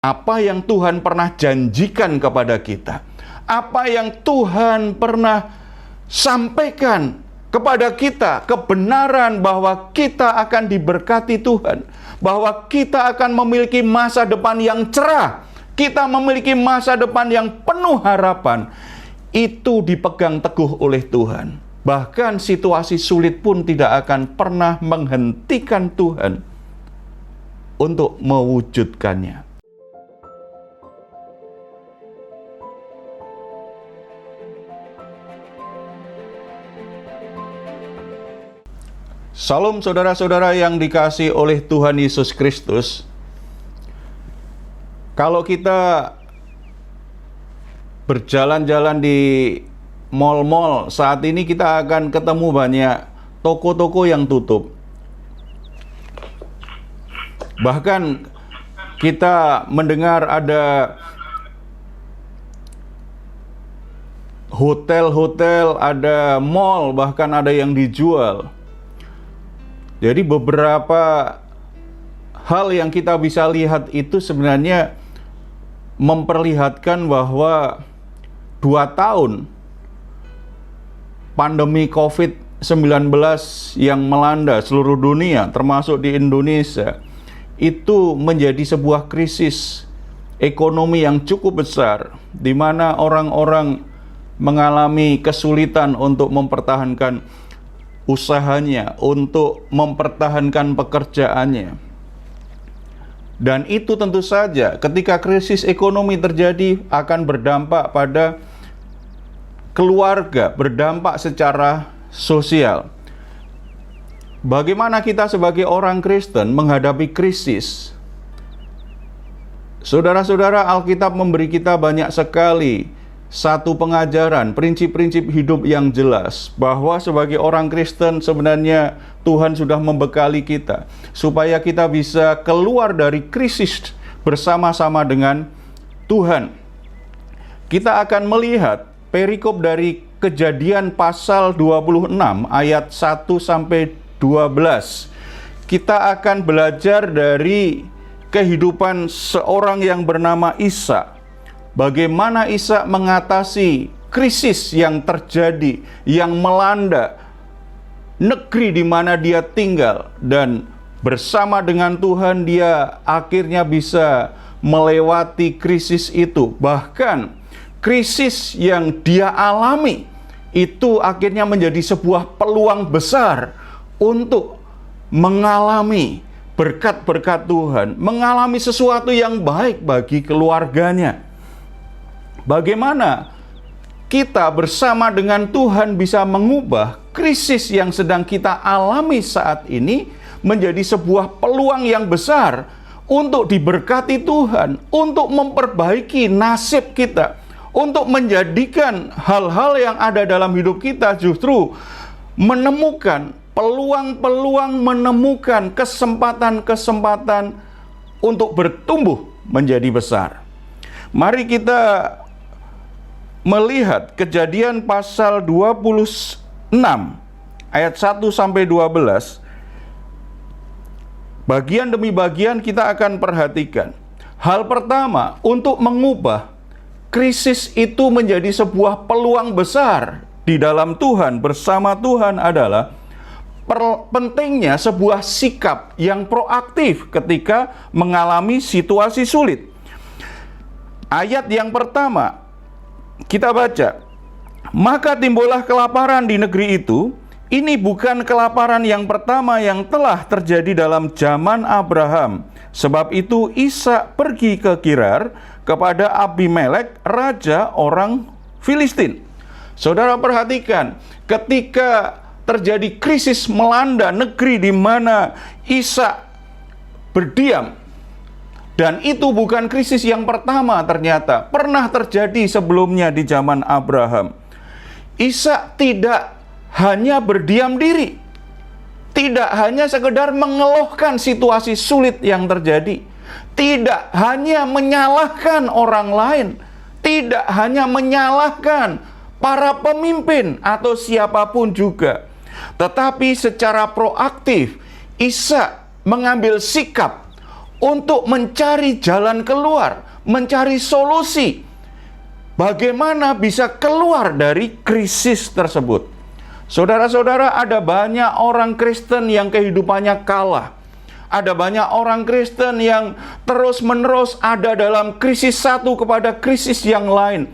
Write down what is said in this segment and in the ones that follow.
Apa yang Tuhan pernah janjikan kepada kita, apa yang Tuhan pernah sampaikan kepada kita, kebenaran bahwa kita akan diberkati Tuhan, bahwa kita akan memiliki masa depan yang cerah, kita memiliki masa depan yang penuh harapan, itu dipegang teguh oleh Tuhan. Bahkan situasi sulit pun tidak akan pernah menghentikan Tuhan untuk mewujudkannya. Salam saudara-saudara yang dikasihi oleh Tuhan Yesus Kristus. Kalau kita berjalan-jalan di mal-mal saat ini, kita akan ketemu banyak toko-toko yang tutup. Bahkan kita mendengar ada hotel-hotel, ada mal, bahkan ada yang dijual. Jadi beberapa hal yang kita bisa lihat itu sebenarnya memperlihatkan bahwa 2 tahun pandemi COVID-19 yang melanda seluruh dunia, termasuk di Indonesia, itu menjadi sebuah krisis ekonomi yang cukup besar, di mana orang-orang mengalami kesulitan untuk mempertahankan usahanya, untuk mempertahankan pekerjaannya. Dan itu tentu saja ketika krisis ekonomi terjadi akan berdampak pada keluarga, berdampak secara sosial. Bagaimana kita sebagai orang Kristen menghadapi krisis? Saudara-saudara, Alkitab memberi kita banyak sekali satu pengajaran, prinsip-prinsip hidup yang jelas, bahwa sebagai orang Kristen sebenarnya Tuhan sudah membekali kita supaya kita bisa keluar dari krisis bersama-sama dengan Tuhan. Kita akan melihat perikop dari Kejadian pasal 26 ayat 1 sampai 12. Kita akan belajar dari kehidupan seorang yang bernama Ishak. Bagaimana Ishak mengatasi krisis yang terjadi, yang melanda negeri di mana dia tinggal, dan bersama dengan Tuhan dia akhirnya bisa melewati krisis itu. Bahkan krisis yang dia alami itu akhirnya menjadi sebuah peluang besar untuk mengalami berkat-berkat Tuhan, mengalami sesuatu yang baik bagi keluarganya. Bagaimana kita bersama dengan Tuhan bisa mengubah krisis yang sedang kita alami saat ini menjadi sebuah peluang yang besar untuk diberkati Tuhan, untuk memperbaiki nasib kita, untuk menjadikan hal-hal yang ada dalam hidup kita justru menemukan peluang-peluang, menemukan kesempatan-kesempatan untuk bertumbuh menjadi besar. Mari kita melihat Kejadian pasal 26 ayat 1 sampai 12. Bagian demi bagian kita akan perhatikan. Hal pertama, untuk mengubah krisis itu menjadi sebuah peluang besar di dalam Tuhan, bersama Tuhan adalah pentingnya sebuah sikap yang proaktif ketika mengalami situasi sulit. Ayat yang pertama kita baca, maka timbullah kelaparan di negeri itu. Ini bukan kelaparan yang pertama yang telah terjadi dalam zaman Abraham. Sebab itu Ishak pergi ke Gerar kepada Abimelek, raja orang Filistin. Saudara perhatikan, ketika terjadi krisis melanda negeri di mana Ishak berdiam, dan itu bukan krisis yang pertama, ternyata pernah terjadi sebelumnya di zaman Abraham. Ishak tidak hanya berdiam diri, tidak hanya sekedar mengeluhkan situasi sulit yang terjadi, tidak hanya menyalahkan orang lain, tidak hanya menyalahkan para pemimpin atau siapapun juga, tetapi secara proaktif Ishak mengambil sikap untuk mencari jalan keluar, mencari solusi. Bagaimana bisa keluar dari krisis tersebut? Saudara-saudara, ada banyak orang Kristen yang kehidupannya kalah. Ada banyak orang Kristen yang terus-menerus ada dalam krisis satu kepada krisis yang lain.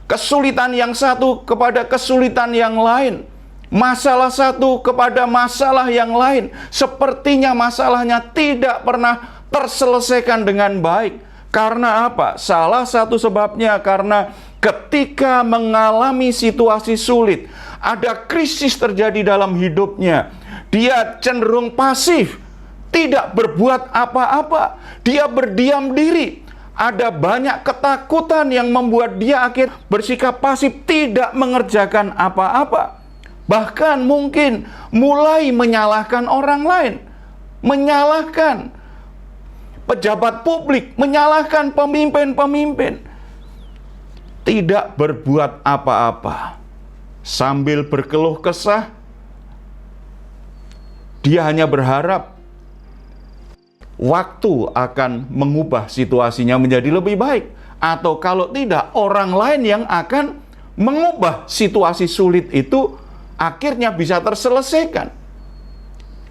Kesulitan yang satu kepada kesulitan yang lain. Masalah satu kepada masalah yang lain. Sepertinya masalahnya tidak pernah terselesaikan dengan baik. Karena apa? Salah satu sebabnya karena ketika mengalami situasi sulit, ada krisis terjadi dalam hidupnya, dia cenderung pasif, tidak berbuat apa-apa, dia berdiam diri. Ada banyak ketakutan yang membuat dia akhirnya bersikap pasif, tidak mengerjakan apa-apa. Bahkan mungkin mulai menyalahkan orang lain, menyalahkan pejabat publik, menyalahkan pemimpin-pemimpin. Tidak berbuat apa-apa. Sambil berkeluh kesah, dia hanya berharap waktu akan mengubah situasinya menjadi lebih baik. Atau kalau tidak, orang lain yang akan mengubah situasi sulit itu akhirnya bisa terselesaikan.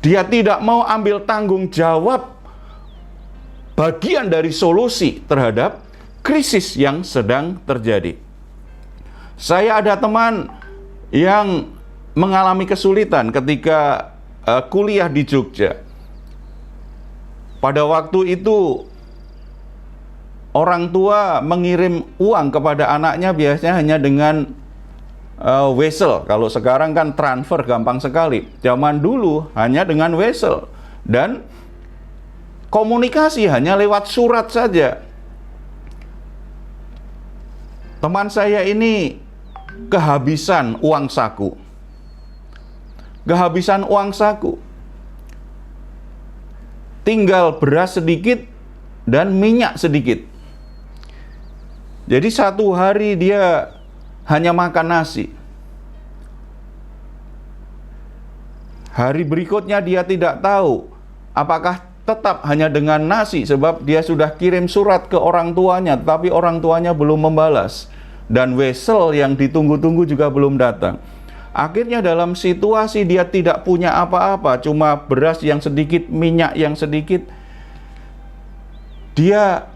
Dia tidak mau ambil tanggung jawab bagian dari solusi terhadap krisis yang sedang terjadi. Saya ada teman yang mengalami kesulitan ketika kuliah di Jogja. Pada waktu itu orang tua mengirim uang kepada anaknya biasanya hanya dengan wesel. Kalau sekarang kan transfer gampang sekali. Zaman dulu hanya dengan wesel. Dan komunikasi hanya lewat surat saja. Teman saya ini kehabisan uang saku. Kehabisan uang saku. Tinggal beras sedikit dan minyak sedikit. Jadi satu hari dia hanya makan nasi. Hari berikutnya dia tidak tahu apakah tetap hanya dengan nasi, sebab dia sudah kirim surat ke orang tuanya, tapi orang tuanya belum membalas. Dan wesel yang ditunggu-tunggu juga belum datang. Akhirnya dalam situasi dia tidak punya apa-apa, cuma beras yang sedikit, minyak yang sedikit, dia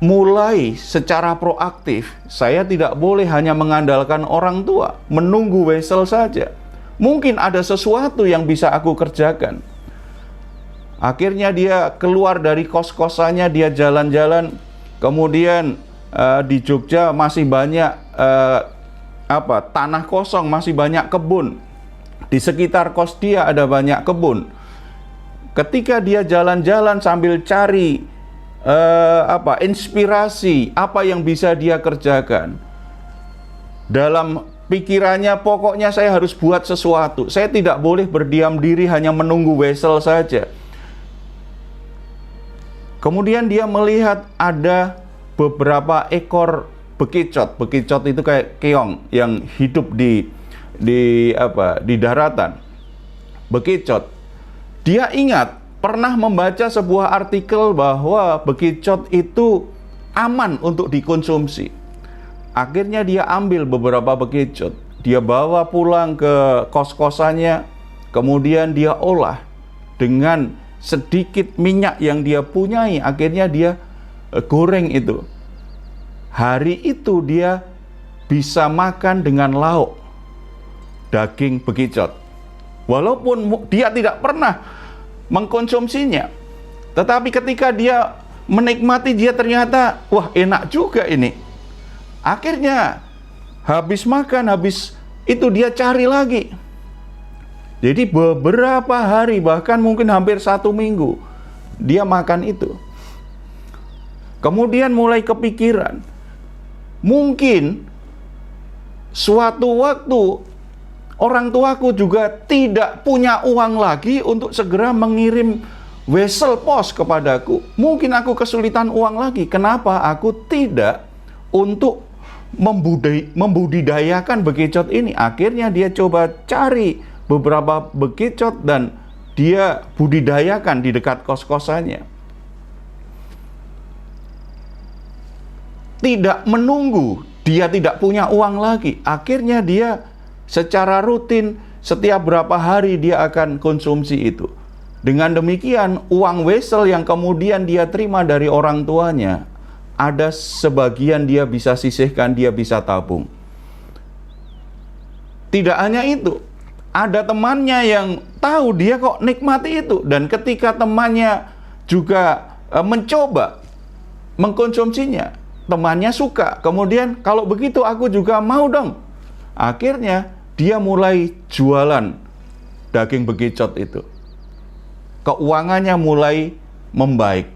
mulai secara proaktif. Saya tidak boleh hanya mengandalkan orang tua, menunggu wesel saja. Mungkin ada sesuatu yang bisa aku kerjakan. Akhirnya dia keluar dari kos-kosannya, dia jalan-jalan. Kemudian di Jogja masih banyak tanah kosong, masih banyak kebun. Di sekitar kos dia ada banyak kebun. Ketika dia jalan-jalan sambil cari inspirasi, apa yang bisa dia kerjakan. Dalam pikirannya, pokoknya saya harus buat sesuatu. Saya tidak boleh berdiam diri hanya menunggu wesel saja. Kemudian dia melihat ada beberapa ekor bekicot. Bekicot itu kayak keong yang hidup di daratan. Bekicot. Dia ingat pernah membaca sebuah artikel bahwa bekicot itu aman untuk dikonsumsi. Akhirnya dia ambil beberapa bekicot, dia bawa pulang ke kos-kosannya, kemudian dia olah dengan sedikit minyak yang dia punyai. Akhirnya dia goreng itu. Hari itu dia bisa makan dengan lauk daging bekicot. Walaupun dia tidak pernah mengkonsumsinya, tetapi ketika dia menikmati, dia ternyata, wah enak juga ini. Akhirnya habis makan, habis itu dia cari lagi. Jadi beberapa hari, bahkan mungkin hampir 1 minggu dia makan itu. Kemudian mulai kepikiran, mungkin suatu waktu orang tuaku juga tidak punya uang lagi untuk segera mengirim wesel pos kepadaku. Mungkin aku kesulitan uang lagi. Kenapa aku tidak untuk membudidayakan bekicot ini? Akhirnya dia coba cari beberapa bekicot dan dia budidayakan di dekat kos-kosannya. tidak menunggu, dia tidak punya uang lagi. Akhirnya dia secara rutin setiap berapa hari dia akan konsumsi itu. Dengan demikian, uang wesel yang kemudian dia terima dari orang tuanya, ada sebagian dia bisa sisihkan, dia bisa tabung. Tidak hanya itu, ada temannya yang tahu dia kok nikmati itu. Dan ketika temannya juga mencoba mengkonsumsinya, temannya suka. Kemudian, kalau begitu aku juga mau dong. Akhirnya, dia mulai jualan daging bekicot itu. Keuangannya mulai membaik.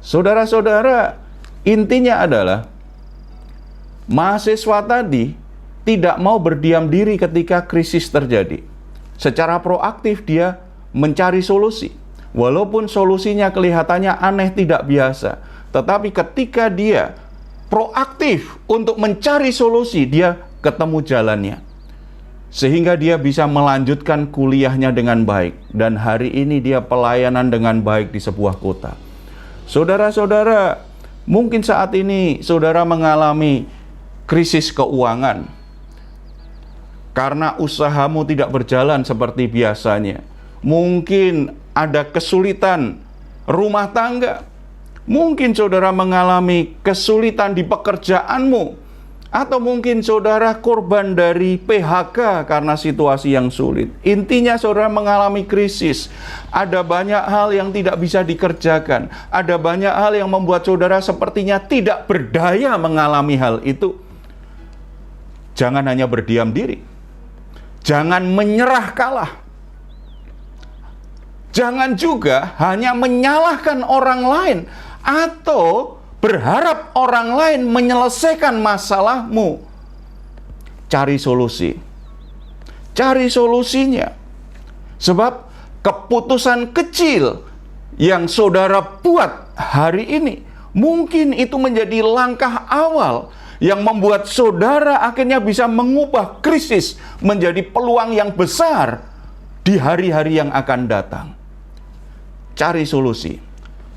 Saudara-saudara, intinya adalah mahasiswa tadi tidak mau berdiam diri ketika krisis terjadi. Secara proaktif dia mencari solusi. Walaupun solusinya kelihatannya aneh, tidak biasa. Tetapi ketika dia proaktif untuk mencari solusi, dia ketemu jalannya. Sehingga dia bisa melanjutkan kuliahnya dengan baik. Dan hari ini dia pelayanan dengan baik di sebuah kota. Saudara-saudara, mungkin saat ini saudara mengalami krisis keuangan karena usahamu tidak berjalan seperti biasanya. Mungkin ada kesulitan rumah tangga. Mungkin saudara mengalami kesulitan di pekerjaanmu. Atau mungkin saudara korban dari PHK karena situasi yang sulit. Intinya saudara mengalami krisis. Ada banyak hal yang tidak bisa dikerjakan. Ada banyak hal yang membuat saudara sepertinya tidak berdaya mengalami hal itu. Jangan hanya berdiam diri. Jangan menyerah kalah. Jangan juga hanya menyalahkan orang lain atau berharap orang lain menyelesaikan masalahmu. Cari solusi. Cari solusinya. Sebab keputusan kecil yang saudara buat hari ini, mungkin itu menjadi langkah awal yang membuat saudara akhirnya bisa mengubah krisis menjadi peluang yang besar di hari-hari yang akan datang. Cari solusi.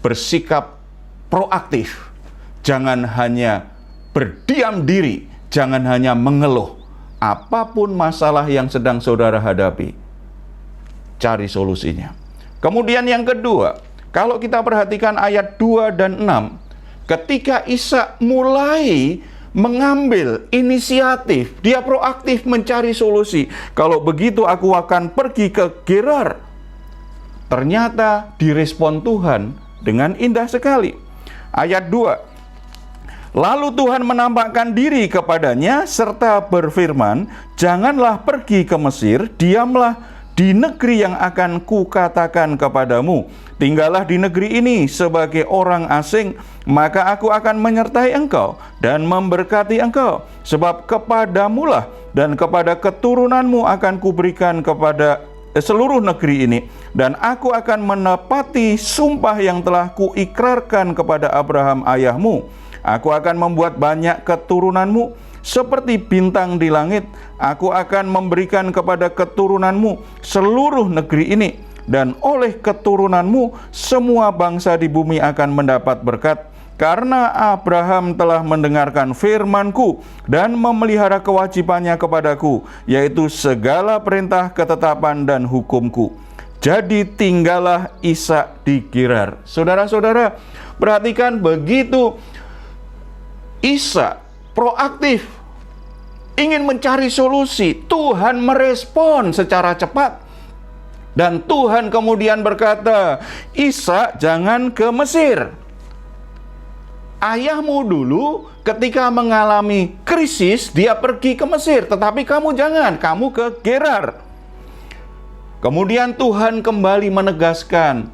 Bersikap proaktif. Jangan hanya berdiam diri, jangan hanya mengeluh. Apapun masalah yang sedang saudara hadapi, cari solusinya. Kemudian yang kedua, kalau kita perhatikan ayat 2 dan 6, ketika Ishak mulai mengambil inisiatif, dia proaktif mencari solusi. Kalau begitu aku akan pergi ke Gerar. Ternyata direspon Tuhan dengan indah sekali. Ayat 2. Lalu Tuhan menampakkan diri kepadanya serta berfirman, janganlah pergi ke Mesir, diamlah di negeri yang akan kukatakan kepadamu. Tinggallah di negeri ini sebagai orang asing, maka aku akan menyertai engkau dan memberkati engkau. Sebab kepadamulah dan kepada keturunanmu akan kuberikan kepada seluruh negeri ini. Dan aku akan menepati sumpah yang telah kuikrarkan kepada Abraham ayahmu. Aku akan membuat banyak keturunanmu seperti bintang di langit. Aku akan memberikan kepada keturunanmu seluruh negeri ini. Dan oleh keturunanmu semua bangsa di bumi akan mendapat berkat. Karena Abraham telah mendengarkan firman-Ku dan memelihara kewajibannya kepadaku, yaitu segala perintah, ketetapan, dan hukum-Ku. Jadi tinggallah Ishak di Gerar. Saudara-saudara, perhatikan begitu Ishak proaktif ingin mencari solusi, Tuhan merespon secara cepat. Dan Tuhan kemudian berkata, Ishak jangan ke Mesir. Ayahmu dulu ketika mengalami krisis, dia pergi ke Mesir. Tetapi kamu jangan, kamu ke Gerar. Kemudian Tuhan kembali menegaskan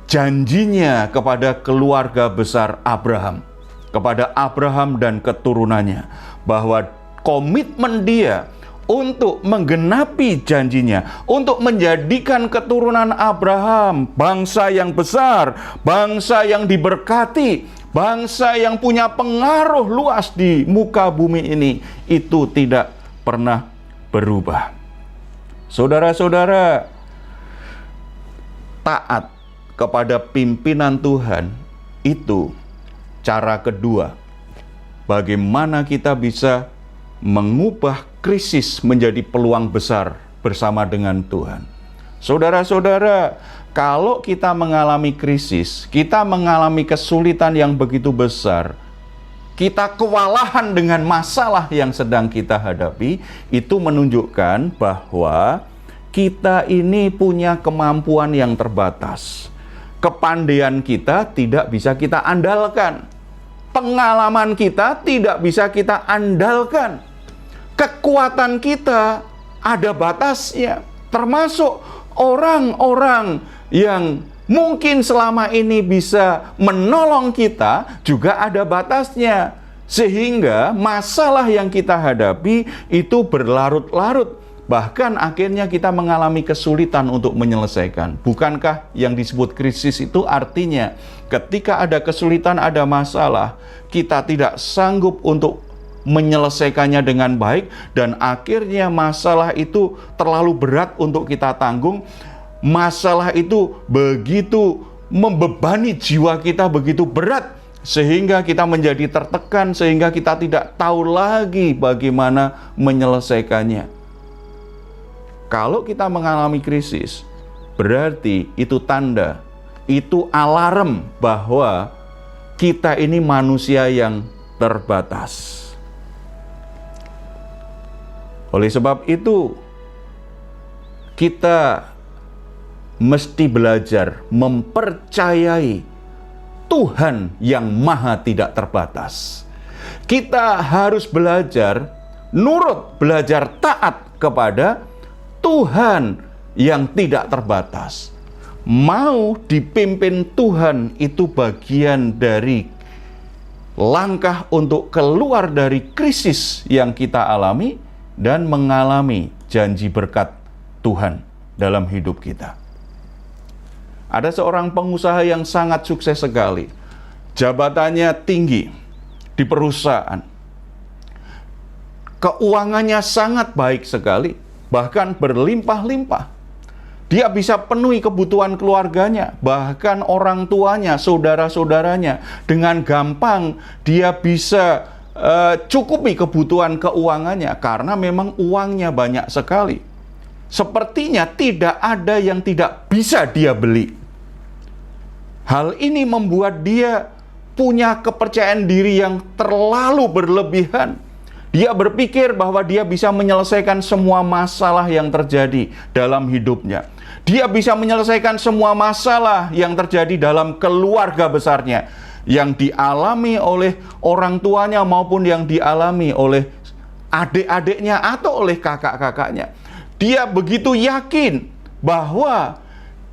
janjinya kepada keluarga besar Abraham. Kepada Abraham dan keturunannya, bahwa komitmen dia untuk menggenapi janjinya, untuk menjadikan keturunan Abraham bangsa yang besar, bangsa yang diberkati, bangsa yang punya pengaruh luas di muka bumi ini, itu tidak pernah berubah. Saudara-saudara, taat kepada pimpinan Tuhan itu cara kedua bagaimana kita bisa mengubah krisis menjadi peluang besar bersama dengan Tuhan. Saudara-saudara, kalau kita mengalami krisis, kita mengalami kesulitan yang begitu besar, kita kewalahan dengan masalah yang sedang kita hadapi, itu menunjukkan bahwa kita ini punya kemampuan yang terbatas. Kepandaian kita tidak bisa kita andalkan. Pengalaman kita tidak bisa kita andalkan. Kekuatan kita ada batasnya. Termasuk orang-orang yang mungkin selama ini bisa menolong kita juga ada batasnya. Sehingga masalah yang kita hadapi itu berlarut-larut. Bahkan akhirnya kita mengalami kesulitan untuk menyelesaikan. Bukankah yang disebut krisis itu artinya ketika ada kesulitan, ada masalah, kita tidak sanggup untuk menyelesaikannya dengan baik, dan akhirnya masalah itu terlalu berat untuk kita tanggung. Masalah itu begitu membebani jiwa kita, begitu berat, sehingga kita menjadi tertekan, sehingga kita tidak tahu lagi bagaimana menyelesaikannya. Kalau kita mengalami krisis, berarti itu tanda, itu alarm bahwa kita ini manusia yang terbatas. Oleh sebab itu, kita mesti belajar mempercayai Tuhan yang maha tidak terbatas. Kita harus belajar nurut, belajar taat kepada Tuhan yang tidak terbatas. Mau dipimpin Tuhan itu bagian dari langkah untuk keluar dari krisis yang kita alami dan mengalami janji berkat Tuhan dalam hidup kita. Ada seorang pengusaha yang sangat sukses sekali. Jabatannya tinggi di perusahaan. Keuangannya sangat baik sekali, bahkan berlimpah-limpah. Dia bisa penuhi kebutuhan keluarganya, bahkan orang tuanya, saudara-saudaranya. Dengan gampang dia bisa cukupi kebutuhan keuangannya karena memang uangnya banyak sekali. Sepertinya tidak ada yang tidak bisa dia beli. Hal ini membuat dia punya kepercayaan diri yang terlalu berlebihan. Dia berpikir bahwa dia bisa menyelesaikan semua masalah yang terjadi dalam hidupnya. Dia bisa menyelesaikan semua masalah yang terjadi dalam keluarga besarnya, yang dialami oleh orang tuanya maupun yang dialami oleh adik-adiknya atau oleh kakak-kakaknya. Dia begitu yakin bahwa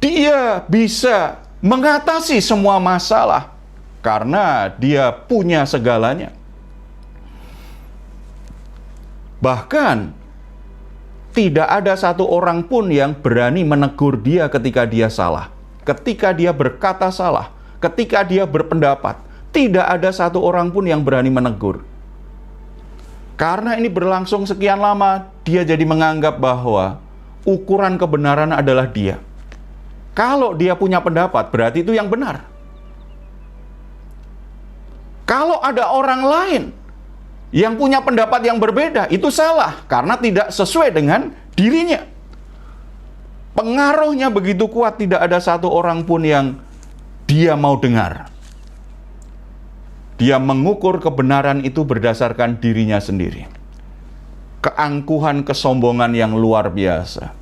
dia bisa mengatasi semua masalah karena dia punya segalanya. Bahkan tidak ada satu orang pun yang berani menegur dia ketika dia salah, ketika dia berkata salah, ketika dia berpendapat. Tidak ada satu orang pun yang berani menegur. Karena ini berlangsung sekian lama, dia jadi menganggap bahwa ukuran kebenaran adalah dia. Kalau dia punya pendapat, berarti itu yang benar. Kalau ada orang lain yang punya pendapat yang berbeda, itu salah karena tidak sesuai dengan dirinya. Pengaruhnya begitu kuat, tidak ada satu orang pun yang dia mau dengar. Dia mengukur kebenaran itu berdasarkan dirinya sendiri. Keangkuhan, kesombongan yang luar biasa.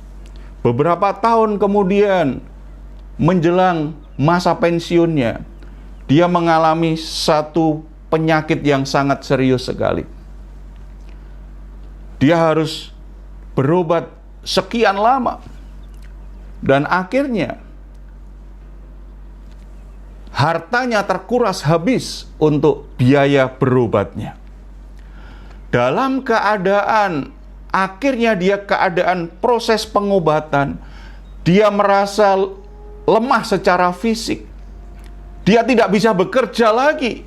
Beberapa tahun kemudian, menjelang masa pensiunnya, dia mengalami satu penyakit yang sangat serius sekali. Dia harus berobat sekian lama. Dan akhirnya hartanya terkuras habis untuk biaya berobatnya. Dalam keadaan akhirnya dia keadaan proses pengobatan, dia merasa lemah secara fisik. Dia tidak bisa bekerja lagi,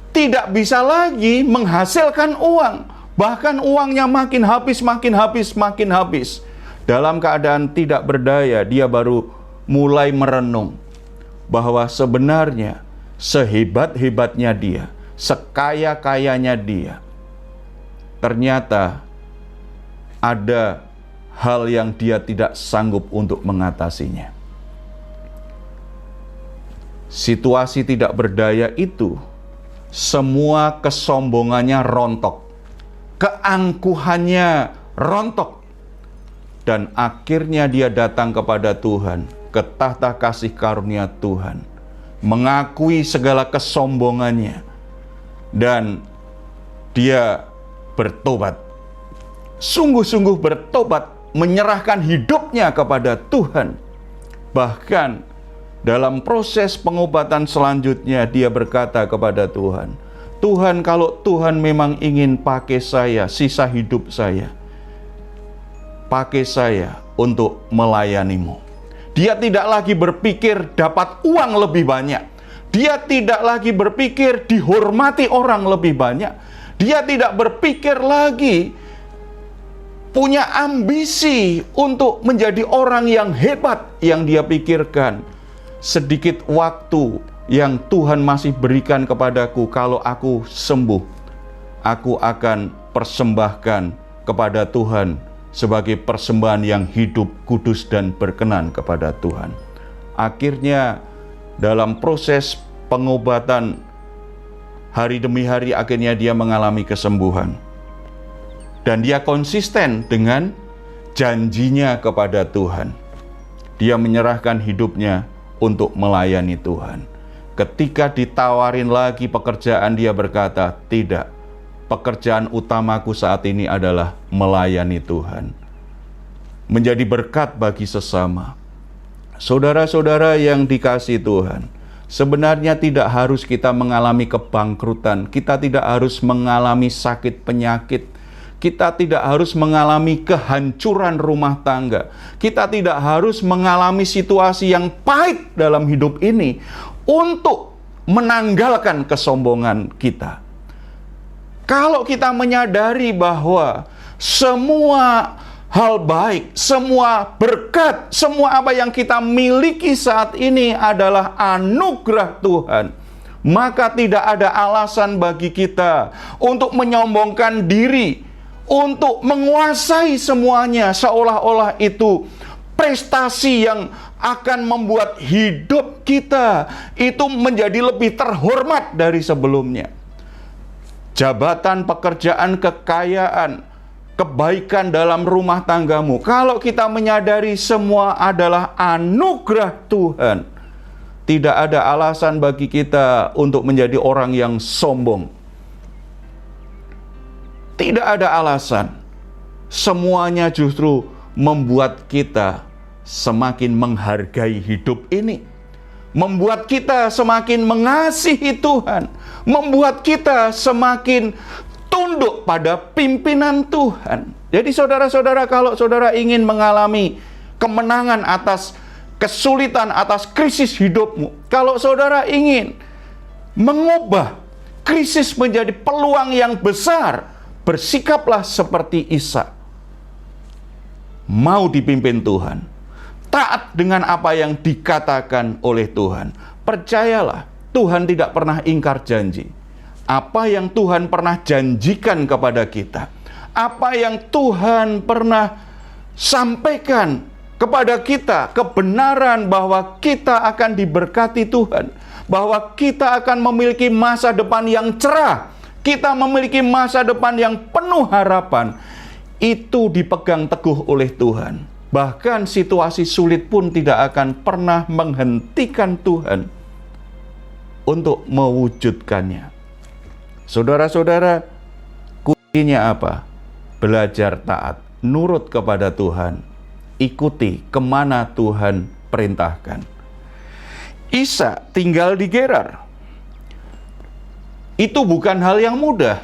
tidak bisa lagi menghasilkan uang. Bahkan uangnya makin habis, makin habis, makin habis. Dalam keadaan tidak berdaya, dia baru mulai merenung bahwa sebenarnya sehebat-hebatnya dia, sekaya-kayanya dia, ternyata ada hal yang dia tidak sanggup untuk mengatasinya. Situasi tidak berdaya itu, semua kesombongannya rontok, keangkuhannya rontok, dan akhirnya dia datang kepada Tuhan, ke tahta kasih karunia Tuhan, mengakui segala kesombongannya, dan dia bertobat, sungguh-sungguh bertobat, menyerahkan hidupnya kepada Tuhan. Bahkan dalam proses pengobatan selanjutnya, dia berkata kepada Tuhan, Tuhan, kalau Tuhan memang ingin pakai saya, sisa hidup saya, pakai saya untuk melayani-Mu. Dia tidak lagi berpikir dapat uang lebih banyak. Dia tidak lagi berpikir dihormati orang lebih banyak. Dia tidak berpikir lagi punya ambisi untuk menjadi orang yang hebat. Yang dia pikirkan, sedikit waktu yang Tuhan masih berikan kepadaku, kalau aku sembuh, aku akan persembahkan kepada Tuhan sebagai persembahan yang hidup, kudus, dan berkenan kepada Tuhan. Akhirnya dalam proses pengobatan hari demi hari, akhirnya dia mengalami kesembuhan. Dan dia konsisten dengan janjinya kepada Tuhan. Dia menyerahkan hidupnya untuk melayani Tuhan. Ketika ditawarin lagi pekerjaan, dia berkata, tidak, pekerjaan utamaku saat ini adalah melayani Tuhan. Menjadi berkat bagi sesama. Saudara-saudara yang dikasihi Tuhan, sebenarnya tidak harus kita mengalami kebangkrutan, kita tidak harus mengalami sakit penyakit, kita tidak harus mengalami kehancuran rumah tangga, kita tidak harus mengalami situasi yang pahit dalam hidup ini untuk menanggalkan kesombongan kita. Kalau kita menyadari bahwa semua hal baik, semua berkat, semua apa yang kita miliki saat ini adalah anugerah Tuhan, maka tidak ada alasan bagi kita untuk menyombongkan diri, untuk menguasai semuanya seolah-olah itu prestasi yang akan membuat hidup kita itu menjadi lebih terhormat dari sebelumnya. Jabatan, pekerjaan, kekayaan, kebaikan dalam rumah tanggamu, kalau kita menyadari semua adalah anugerah Tuhan, tidak ada alasan bagi kita untuk menjadi orang yang sombong. Tidak ada alasan. Semuanya justru membuat kita semakin menghargai hidup ini, membuat kita semakin mengasihi Tuhan, membuat kita semakin tunduk pada pimpinan Tuhan. Jadi saudara-saudara, kalau saudara ingin mengalami kemenangan atas kesulitan, atas krisis hidupmu, kalau saudara ingin mengubah krisis menjadi peluang yang besar, bersikaplah seperti Ishak. Mau dipimpin Tuhan, taat dengan apa yang dikatakan oleh Tuhan. Percayalah, Tuhan tidak pernah ingkar janji. Apa yang Tuhan pernah janjikan kepada kita, apa yang Tuhan pernah sampaikan kepada kita, kebenaran bahwa kita akan diberkati Tuhan, bahwa kita akan memiliki masa depan yang cerah, kita memiliki masa depan yang penuh harapan, itu dipegang teguh oleh Tuhan. Bahkan situasi sulit pun tidak akan pernah menghentikan Tuhan untuk mewujudkannya. Saudara-saudara, kuncinya apa? Belajar taat, nurut kepada Tuhan, ikuti kemana Tuhan perintahkan. Ishak tinggal di Gerar. Itu bukan hal yang mudah.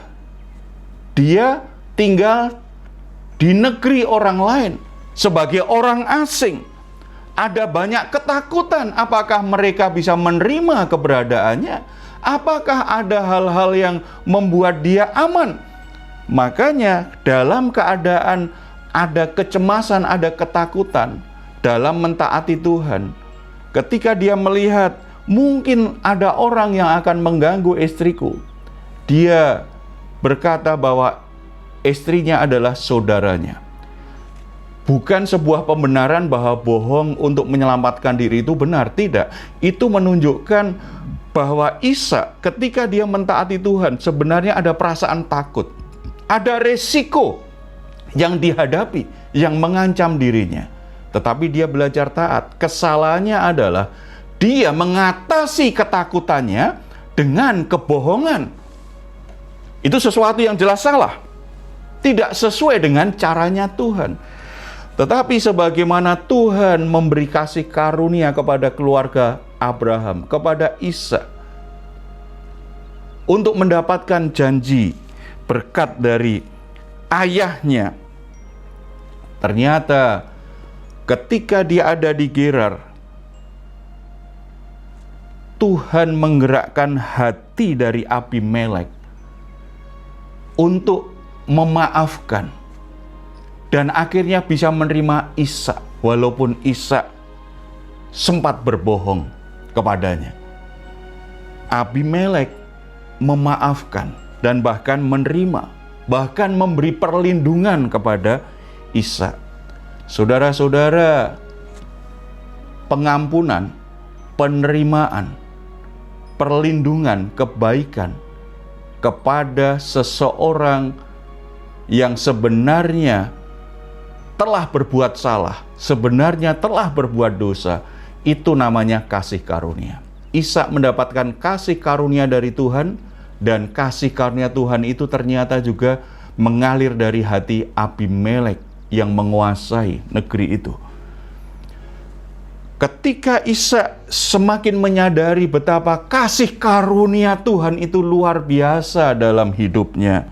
Dia tinggal di negeri orang lain, sebagai orang asing. Ada banyak ketakutan, apakah mereka bisa menerima keberadaannya? Apakah ada hal-hal yang membuat dia aman? Makanya dalam keadaan ada kecemasan, ada ketakutan dalam mentaati Tuhan. Ketika dia melihat mungkin ada orang yang akan mengganggu istriku, dia berkata bahwa istrinya adalah saudaranya. Bukan sebuah pembenaran bahwa bohong untuk menyelamatkan diri itu benar, tidak. Itu menunjukkan bahwa Ishak ketika dia mentaati Tuhan sebenarnya ada perasaan takut. Ada resiko yang dihadapi, yang mengancam dirinya. Tetapi dia belajar taat. Kesalahannya adalah dia mengatasi ketakutannya dengan kebohongan. Itu sesuatu yang jelas salah. Tidak sesuai dengan caranya Tuhan. Tetapi sebagaimana Tuhan memberi kasih karunia kepada keluarga Abraham, kepada Ishak, untuk mendapatkan janji berkat dari ayahnya. Ternyata ketika dia ada di Gerar, Tuhan menggerakkan hati dari Abimelek untuk memaafkan. Dan akhirnya bisa menerima Ishak, walaupun Ishak sempat berbohong kepadanya. Abimelek memaafkan dan bahkan menerima, bahkan memberi perlindungan kepada Ishak. Saudara-saudara, pengampunan, penerimaan, perlindungan, kebaikan kepada seseorang yang sebenarnya telah berbuat salah, sebenarnya telah berbuat dosa, itu namanya kasih karunia. Ishak mendapatkan kasih karunia dari Tuhan, dan kasih karunia Tuhan itu ternyata juga mengalir dari hati Abimelek yang menguasai negeri itu. Ketika Ishak semakin menyadari betapa kasih karunia Tuhan itu luar biasa dalam hidupnya,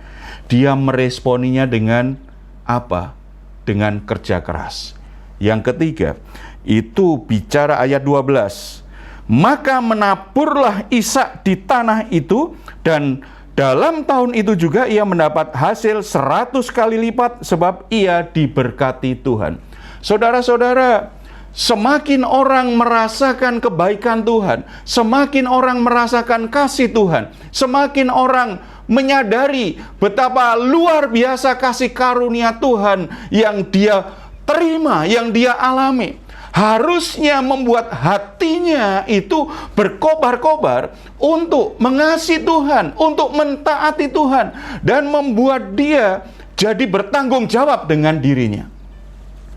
dia meresponinya dengan apa? Dengan kerja keras. Yang ketiga, itu bicara ayat 12. Maka menaburlah Ishak di tanah itu, dan dalam tahun itu juga ia mendapat hasil 100 kali lipat, sebab ia diberkati Tuhan. Saudara-saudara, semakin orang merasakan kebaikan Tuhan, semakin orang merasakan kasih Tuhan, semakin orang menyadari betapa luar biasa kasih karunia Tuhan yang dia terima, yang dia alami, harusnya membuat hatinya itu berkobar-kobar untuk mengasihi Tuhan, untuk mentaati Tuhan, dan membuat dia jadi bertanggung jawab dengan dirinya.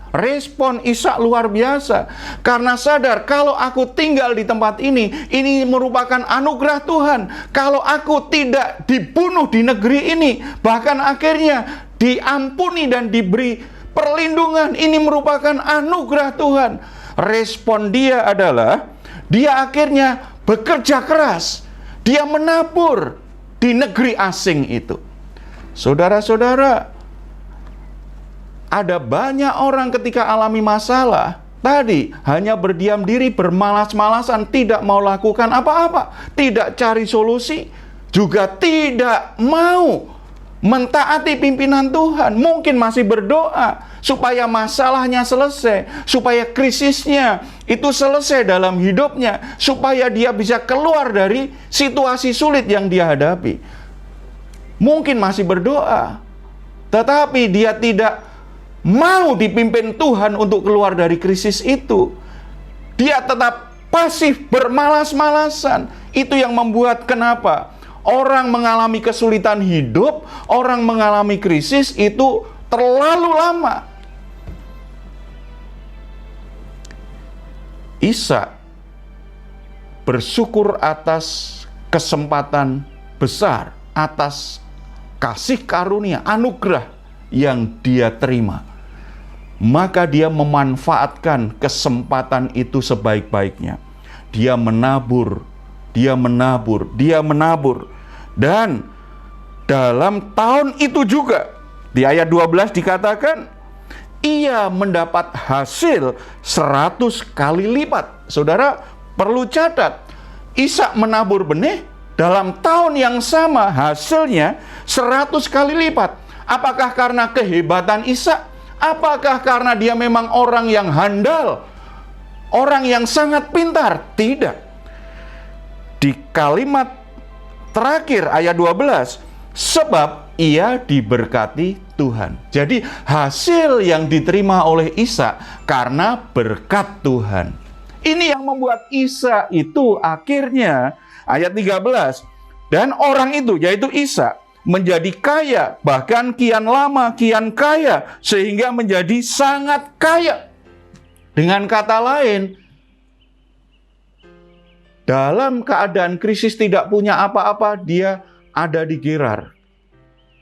Respon Ishak luar biasa, karena sadar kalau aku tinggal di tempat ini merupakan anugerah Tuhan. Kalau aku tidak dibunuh di negeri ini, bahkan akhirnya diampuni dan diberi perlindungan, ini merupakan anugerah Tuhan. Respon dia adalah, dia akhirnya bekerja keras, dia menabur di negeri asing itu. Saudara-saudara, ada banyak orang ketika alami masalah, tadi hanya berdiam diri, bermalas-malasan, tidak mau lakukan apa-apa, tidak cari solusi, juga tidak mau mentaati pimpinan Tuhan. Mungkin masih berdoa supaya masalahnya selesai, supaya krisisnya itu selesai dalam hidupnya, supaya dia bisa keluar dari situasi sulit yang dia hadapi. Mungkin masih berdoa, tetapi dia tidak mau dipimpin Tuhan untuk keluar dari krisis itu. Dia tetap pasif, bermalas-malasan. Itu yang membuat kenapa orang mengalami kesulitan hidup, orang mengalami krisis itu terlalu lama. Ishak bersyukur atas kesempatan besar, atas kasih karunia, anugerah yang dia terima. Maka dia memanfaatkan kesempatan itu sebaik-baiknya. Dia menabur, dia menabur, dia menabur. Dan dalam tahun itu juga, di ayat 12 dikatakan, ia mendapat hasil 100 kali lipat. Saudara perlu catat, Ishak menabur benih, dalam tahun yang sama hasilnya 100 kali lipat. Apakah karena kehebatan Ishak? Apakah karena dia memang orang yang handal, orang yang sangat pintar? Tidak. Di kalimat Terakhir ayat 12, sebab ia diberkati Tuhan. Jadi hasil yang diterima oleh Ishak karena berkat Tuhan. Ini yang membuat Ishak itu akhirnya ayat 13, dan orang itu yaitu Ishak menjadi kaya, bahkan kian lama kian kaya, sehingga menjadi sangat kaya. Dengan kata lain, dalam keadaan krisis tidak punya apa-apa, dia ada di Gerar.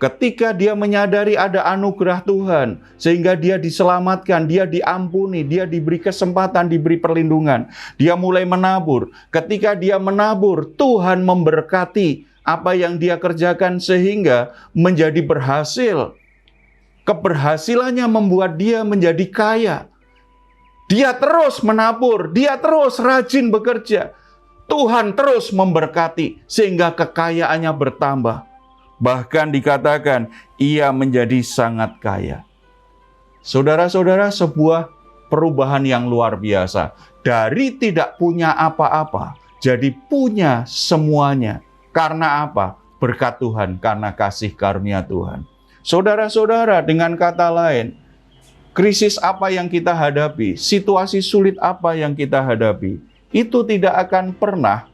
Ketika dia menyadari ada anugerah Tuhan, sehingga dia diselamatkan, dia diampuni, dia diberi kesempatan, diberi perlindungan. Dia mulai menabur. Ketika dia menabur, Tuhan memberkati apa yang dia kerjakan sehingga menjadi berhasil. Keberhasilannya membuat dia menjadi kaya. Dia terus menabur, dia terus rajin bekerja. Tuhan terus memberkati sehingga kekayaannya bertambah. Bahkan dikatakan ia menjadi sangat kaya. Saudara-saudara, sebuah perubahan yang luar biasa. Dari tidak punya apa-apa, jadi punya semuanya. Karena apa? Berkat Tuhan, karena kasih karunia Tuhan. Saudara-saudara, dengan kata lain, krisis apa yang kita hadapi, situasi sulit apa yang kita hadapi, itu tidak akan pernah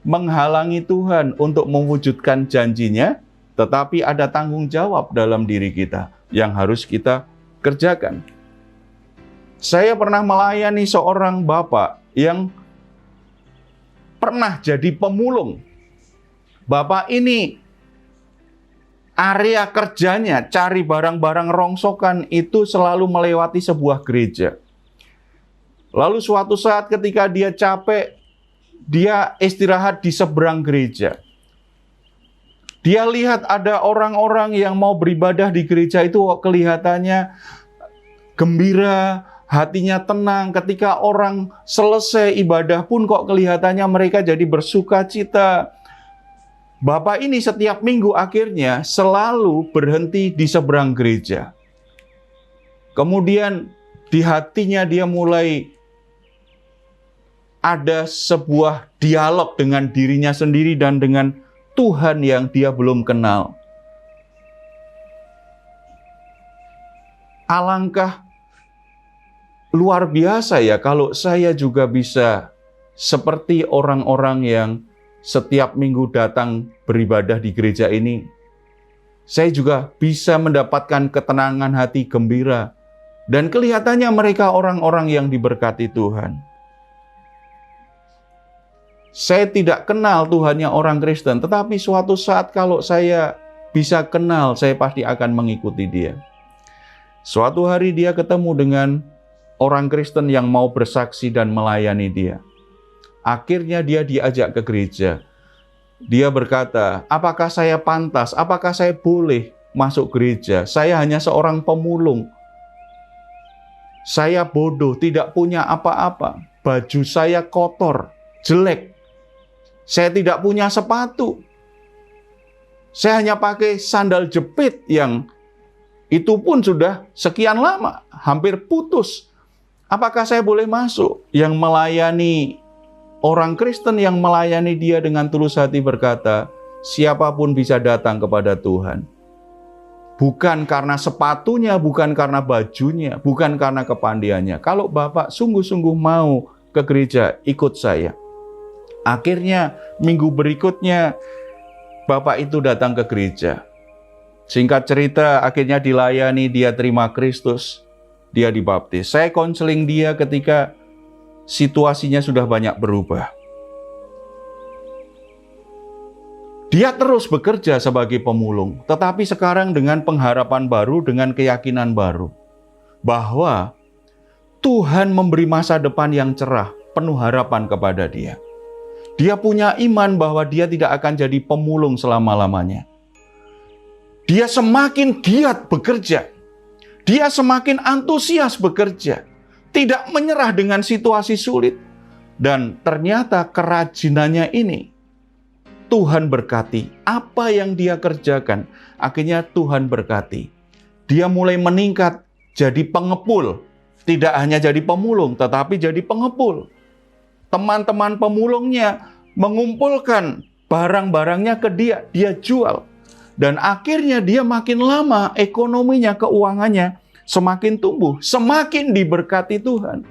menghalangi Tuhan untuk mewujudkan janjinya, tetapi ada tanggung jawab dalam diri kita yang harus kita kerjakan. Saya pernah melayani seorang bapak yang pernah jadi pemulung. Bapak ini area kerjanya cari barang-barang rongsokan itu selalu melewati sebuah gereja. Lalu suatu saat ketika dia capek, dia istirahat di seberang gereja. Dia lihat ada orang-orang yang mau beribadah di gereja itu kelihatannya gembira, hatinya tenang. Ketika orang selesai ibadah pun kok kelihatannya mereka jadi bersuka cita. Bapak ini setiap minggu akhirnya selalu berhenti di seberang gereja. Kemudian di hatinya dia mulai ada sebuah dialog dengan dirinya sendiri dan dengan Tuhan yang dia belum kenal. Alangkah luar biasa ya kalau saya juga bisa seperti orang-orang yang setiap minggu datang beribadah di gereja ini. Saya juga bisa mendapatkan ketenangan hati, gembira. Dan kelihatannya mereka orang-orang yang diberkati Tuhan. Saya tidak kenal Tuhannya orang Kristen, tetapi suatu saat kalau saya bisa kenal, saya pasti akan mengikuti dia. Suatu hari dia ketemu dengan orang Kristen yang mau bersaksi dan melayani dia. Akhirnya dia diajak ke gereja. Dia berkata, apakah saya pantas, apakah saya boleh masuk gereja? Saya hanya seorang pemulung. Saya bodoh, tidak punya apa-apa. Baju saya kotor, jelek. Saya tidak punya sepatu. Saya hanya pakai sandal jepit yang itu pun sudah sekian lama, hampir putus. Apakah saya boleh masuk? Yang melayani orang Kristen yang melayani dia dengan tulus hati berkata, siapapun bisa datang kepada Tuhan. Bukan karena sepatunya, bukan karena bajunya, bukan karena kepandiannya. Kalau Bapak sungguh-sungguh mau ke gereja, ikut saya. Akhirnya minggu berikutnya Bapak itu datang ke gereja. Singkat cerita akhirnya dilayani, dia terima Kristus, dia dibaptis. Saya konseling dia ketika situasinya sudah banyak berubah. Dia terus bekerja sebagai pemulung, tetapi sekarang dengan pengharapan baru, dengan keyakinan baru. Bahwa Tuhan memberi masa depan yang cerah, penuh harapan kepada dia. Dia punya iman bahwa dia tidak akan jadi pemulung selama-lamanya. Dia semakin giat bekerja. Dia semakin antusias bekerja. Tidak menyerah dengan situasi sulit. Dan ternyata kerajinannya ini, Tuhan berkati. Apa yang dia kerjakan, akhirnya Tuhan berkati. Dia mulai meningkat jadi pengepul. Tidak hanya jadi pemulung, tetapi jadi pengepul. Teman-teman pemulungnya mengumpulkan barang-barangnya ke dia, dia jual. Dan akhirnya dia makin lama ekonominya, keuangannya semakin tumbuh, semakin diberkati Tuhan.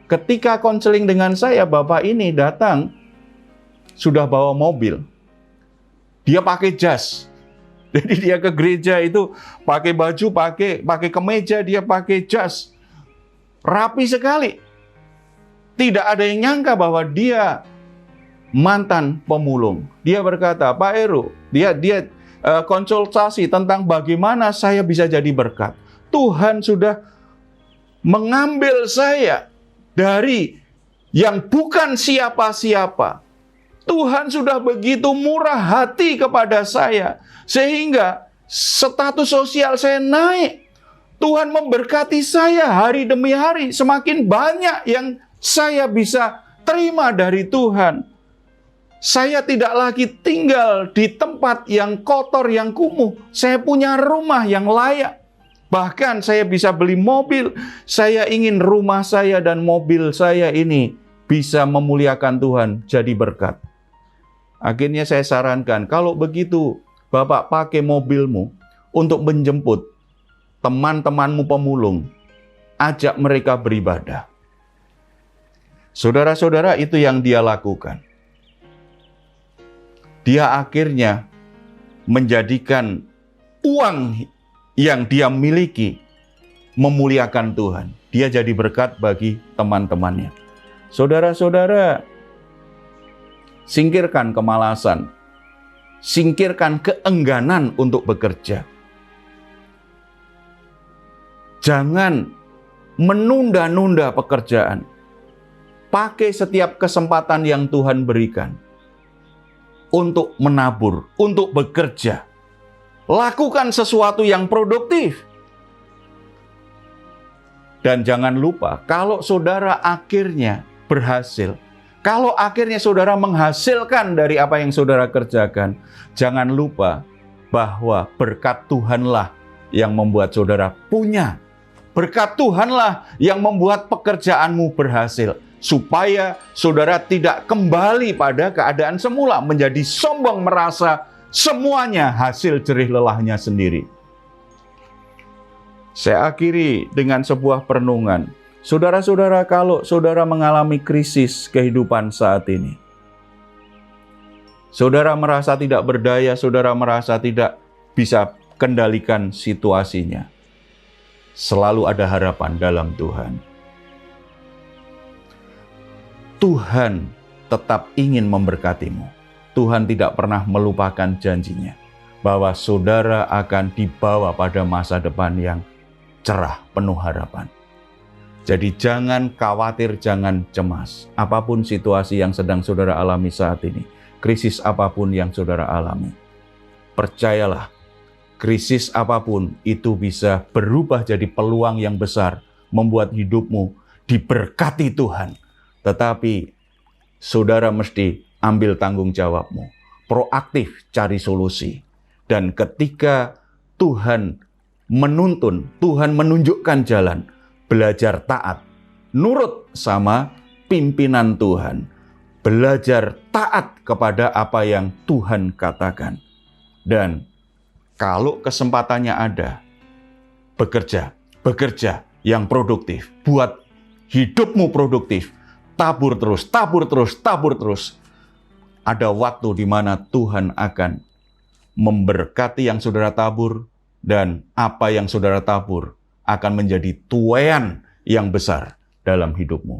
Ketika konseling dengan saya, bapak ini datang, sudah bawa mobil. Dia pakai jas. Jadi dia ke gereja itu pakai baju, pakai kemeja, dia pakai jas. Rapi sekali. Tidak ada yang nyangka bahwa dia mantan pemulung. Dia berkata, Pak Heru, dia konsultasi tentang bagaimana saya bisa jadi berkat. Tuhan sudah mengambil saya dari yang bukan siapa-siapa. Tuhan sudah begitu murah hati kepada saya, sehingga status sosial saya naik. Tuhan memberkati saya hari demi hari. Semakin banyak yang saya bisa terima dari Tuhan. Saya tidak lagi tinggal di tempat yang kotor, yang kumuh. Saya punya rumah yang layak. Bahkan saya bisa beli mobil. Saya ingin rumah saya dan mobil saya ini bisa memuliakan Tuhan, jadi berkat. Akhirnya saya sarankan, kalau begitu Bapak pakai mobilmu untuk menjemput teman-temanmu pemulung. Ajak mereka beribadah. Saudara-saudara, itu yang dia lakukan. Dia akhirnya menjadikan uang yang dia miliki memuliakan Tuhan. Dia jadi berkat bagi teman-temannya. Saudara-saudara, singkirkan kemalasan, singkirkan keengganan untuk bekerja. Jangan menunda-nunda pekerjaan. Pakai setiap kesempatan yang Tuhan berikan untuk menabur, untuk bekerja. Lakukan sesuatu yang produktif. Dan jangan lupa, kalau saudara akhirnya berhasil, kalau akhirnya saudara menghasilkan dari apa yang saudara kerjakan, jangan lupa bahwa berkat Tuhanlah yang membuat saudara punya. Berkat Tuhanlah yang membuat pekerjaanmu berhasil. Supaya saudara tidak kembali pada keadaan semula, menjadi sombong merasa semuanya hasil jerih lelahnya sendiri. Saya akhiri dengan sebuah perenungan. Saudara-saudara, kalau saudara mengalami krisis kehidupan saat ini, saudara merasa tidak berdaya, saudara merasa tidak bisa kendalikan situasinya, selalu ada harapan dalam Tuhan. Tuhan tetap ingin memberkatimu. Tuhan tidak pernah melupakan janjinya bahwa saudara akan dibawa pada masa depan yang cerah, penuh harapan. Jadi jangan khawatir, jangan cemas. Apapun situasi yang sedang saudara alami saat ini, krisis apapun yang saudara alami, percayalah, krisis apapun itu bisa berubah jadi peluang yang besar, membuat hidupmu diberkati Tuhan. Tetapi saudara mesti ambil tanggung jawabmu, proaktif cari solusi. Dan ketika Tuhan menuntun, Tuhan menunjukkan jalan, belajar taat, nurut sama pimpinan Tuhan, belajar taat kepada apa yang Tuhan katakan. Dan kalau kesempatannya ada, bekerja yang produktif, buat hidupmu produktif. Tabur terus, tabur terus, tabur terus. Ada waktu di mana Tuhan akan memberkati yang saudara tabur, dan apa yang saudara tabur akan menjadi tuaian yang besar dalam hidupmu.